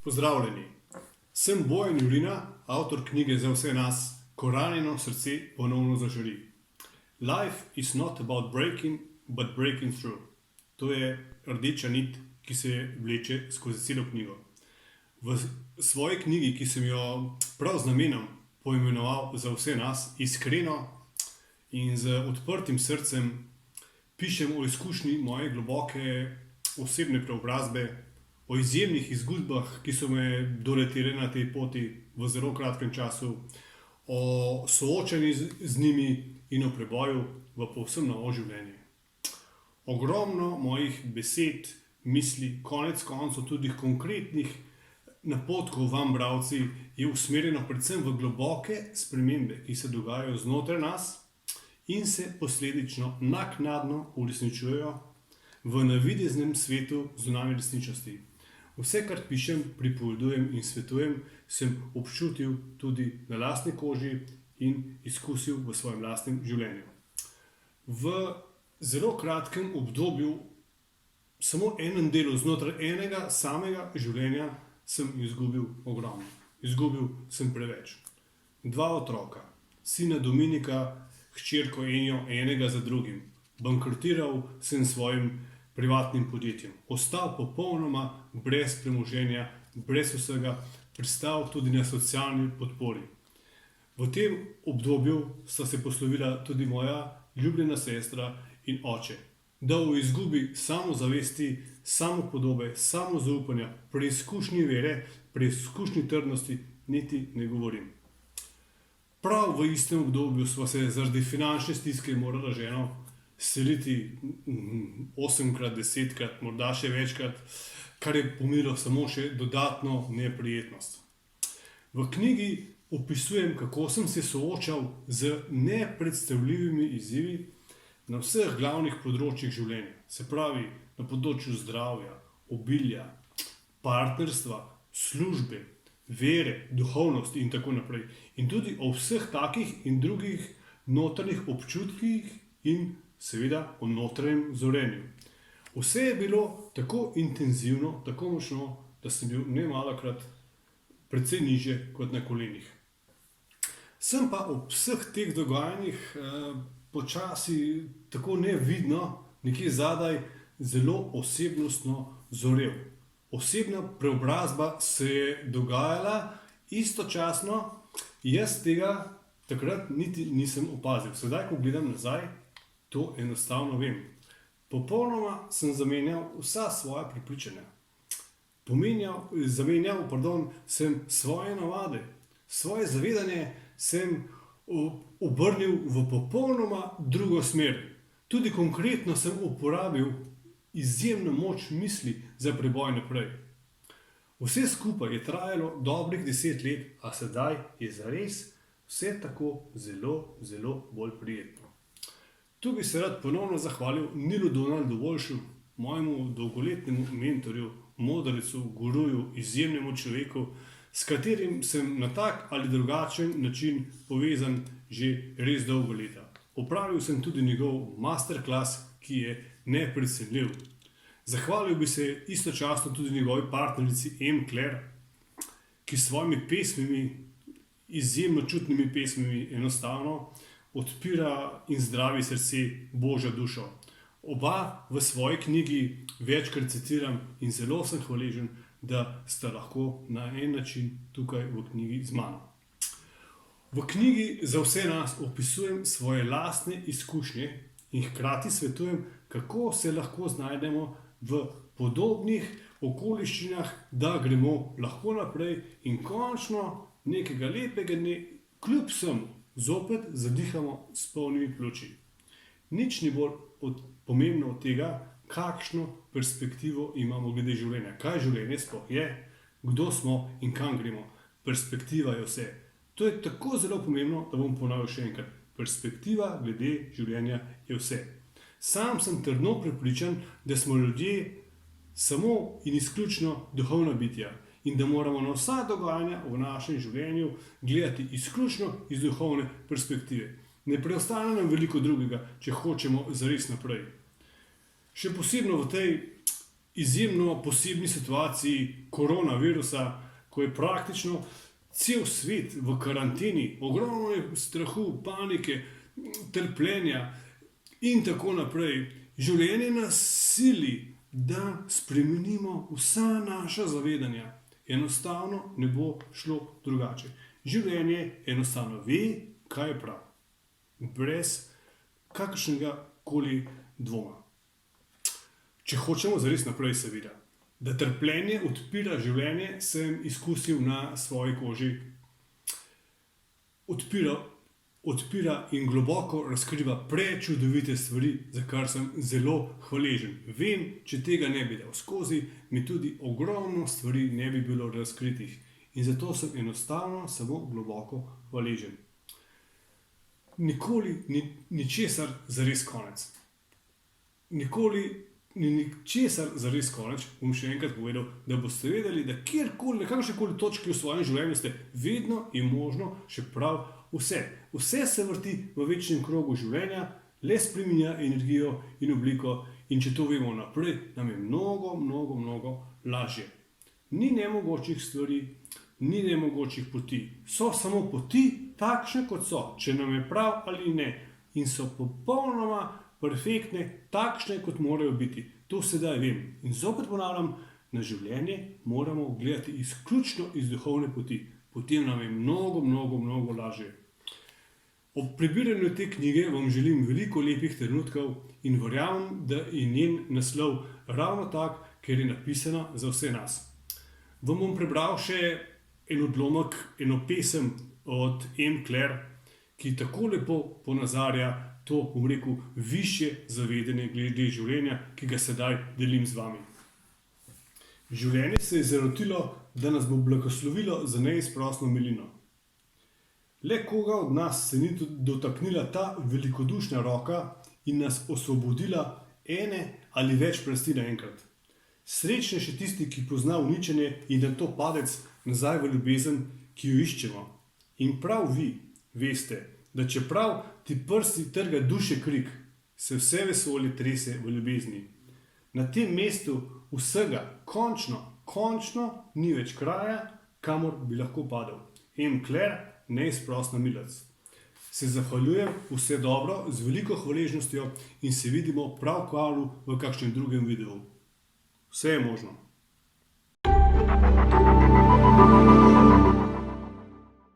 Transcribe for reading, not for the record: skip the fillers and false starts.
Pozdravljeni, sem Bojan Jurina, avtor knjige Za vse nas, Ko ranjeno srce ponovno zažari. Life is not about breaking, but breaking through. To je rdeča nit, ki se vleče skozi celo knjigo. V svoji knjigi, ki sem jo prav z namenom poimenoval Za vse nas, iskreno in z odprtim srcem pišem o izkušnji moje globoke osebne preobrazbe, o izjemnih izgubah, ki so me doletele na tej poti v zelo kratkem času, o soočanju z njimi in o preboju v povsem novo življenje. Ogromno mojih besed, misli, konec koncev tudi konkretnih napotkov vam, bralci, je usmerjeno predvsem v globoke spremembe, ki se dogajajo znotraj nas in se posledično naknadno uresničujejo v navideznem svetu zunanje resničnosti. Vse, kar pišem, pripovedujem in svetujem, sem občutil tudi na lastni koži in izkusil v svojem lastnem življenju. V zelo kratkem obdobju, samo enem delu znotraj enega samega življenja, sem izgubil ogromno. Izgubil sem preveč. 2 otroka, sina Dominika, hčerko Enjo, enega za drugim. Bankrotiral sem svojim privatnim podjetjem. Ostal popolnoma brez premoženja, brez vsega, pristal tudi na socialni podpori. V tem obdobju sta se poslovila tudi moja ljubljena sestra in oče. Da o izgubi samozavesti, samopodobe, samozaupanja, preizkušnji vere, preizkušnji trdnosti niti ne govorim. Prav v istem obdobju sva se zaradi finančne stiske morala z ženo seliti 8-krat, 10-krat, morda še večkrat, kar je pomenilo samo še dodatno neprijetnost. V knjigi opisujem, kako sem se soočal z nepredstavljivimi izzivi na vseh glavnih področjih življenja. Se pravi, na področju zdravja, obilja, partnerstva, službe, vere, duhovnosti in tako naprej. In tudi o vseh takih in drugih notranjih občutkih in seveda o notranjem zorenju. Vse je bilo tako intenzivno, tako močno, da sem bil nemalokrat precej nižje kot na kolenih. Sem pa ob vseh teh dogajanjih počasi tako nevidno, nekje zadaj, zelo osebnostno zorel. Osebna preobrazba se je dogajala istočasno, jaz tega takrat niti nisem opazil. Sedaj, ko gledam nazaj, to enostavno vem. Popolnoma sem zamenjal vsa svoja prepričanja. Zamenjal sem svoje navade, svoje zavedanje sem obrnil v popolnoma drugo smer. Tudi konkretno sem uporabil izjemno moč misli za preboj naprej. Vse skupaj je trajalo dobrih 10 let, a sedaj je zares vse tako zelo, zelo bolj prijetno. Tu bi se rad ponovno zahvalil Nilu Donaldu Walshu, mojemu dolgoletnemu mentorju, modrecu, guruju, izjemnemu človeku, s katerim sem na tak ali drugačen način povezan že res dolgo leta. Opravil sem tudi njegov masterclass, ki je neprecenljiv. Zahvalil bi se istočasno tudi njegovi partnerici Claire, ki s svojimi pesmimi, izjemno čutnimi pesmimi, enostavno odpira in zdravi srce, Božjo dušo. Oba v svoji knjigi večkrat citiram in zelo sem hvaležen, da sta lahko na en način tukaj v knjigi z mano. V knjigi Za vse nas opisujem svoje lastne izkušnje in hkrati svetujem, kako se lahko znajdemo v podobnih okoliščinah, da gremo lahko naprej in končno nekega lepega dne, kljub vsemu, zopet zadihamo s polnimi pljuči. Nič ni bolj pomembno od tega, kakšno perspektivo imamo glede življenja. Kaj življenje sploh je, kdo smo in kam gremo. Perspektiva je vse. To je tako zelo pomembno, da bom ponovil še enkrat. Perspektiva glede življenja je vse. Sam sem trdno prepričan, da smo ljudje samo in izključno duhovna bitja. In da moramo na vsa dogajanja v našem življenju gledati izključno iz duhovne perspektive. Ne preostane nam veliko drugega, če hočemo zares naprej. Še posebno v tej izjemno posebni situaciji koronavirusa, ko je praktično cel svet v karanteni, ogromno je strahu, panike, trpljenja in tako naprej. Življenje nas sili, da spremenimo vsa naša zavedanja. Enostavno ne bo šlo drugače. Življenje enostavno ve, kaj je prav. Brez kakršnega koli dvoma. Če hočemo zares naprej, seveda. Da trpljenje odpira življenje, sem izkusil na svoji koži. Odpira in globoko razkriva prečudovite stvari, za kar sem zelo hvaležen. Vem, če tega ne bi dal skozi, mi tudi ogromno stvari ne bi bilo razkritih. In zato sem enostavno samo globoko hvaležen. Nikoli ni ničesar zares konec. Nikoli ni ničesar zares konec, bom še enkrat povedal, da boste vedeli, da kjerkoli, na kakršnikoli točki v svojem življenju ste, vedno je možno še prav vse. Vse se vrti v večnem krogu življenja, le spreminja energijo in obliko, in če to vemo naprej, nam je mnogo lažje. Ni nemogočih stvari, ni nemogočih poti. So samo poti takšne, kot so, če nam je prav ali ne. In so popolnoma perfektne, takšne, kot morajo biti. To sedaj vem. In zopet ponavljam, na življenje moramo gledati izključno iz duhovne poti. Potem nam je mnogo lažje. Ob prebiranju te knjige vam želim veliko lepih trenutkov in verjamem, da je njen naslov ravno tak, ker je napisana za vse nas. Vam bom prebral še en odlomek, eno pesem od M. Claire, ki tako lepo ponazarja to, bom rekel, višje zavedanje glede življenja, ki ga sedaj delim z vami. Življenje se je zarotilo, da nas bo blagoslovilo za neizprosno milino. Le koga od nas se ni dotaknila ta velikodušna roka in nas osvobodila ene ali več plasti naenkrat. Srečni še tisti, ki pozna uničenje in na to padec nazaj v ljubezen, ki jo iščemo. In prav vi veste, da čeprav ti prsti trga duše krik, se vse vesolje trese v ljubezni. Na tem mestu vsega končno ni več kraja, kamor bi lahko padel. M. Claire, neizprosna milost. Se zahvaljujem, vse dobro, z veliko hvaležnostjo in se vidimo prav kmalu v kakšnem drugem videu. Vse je možno.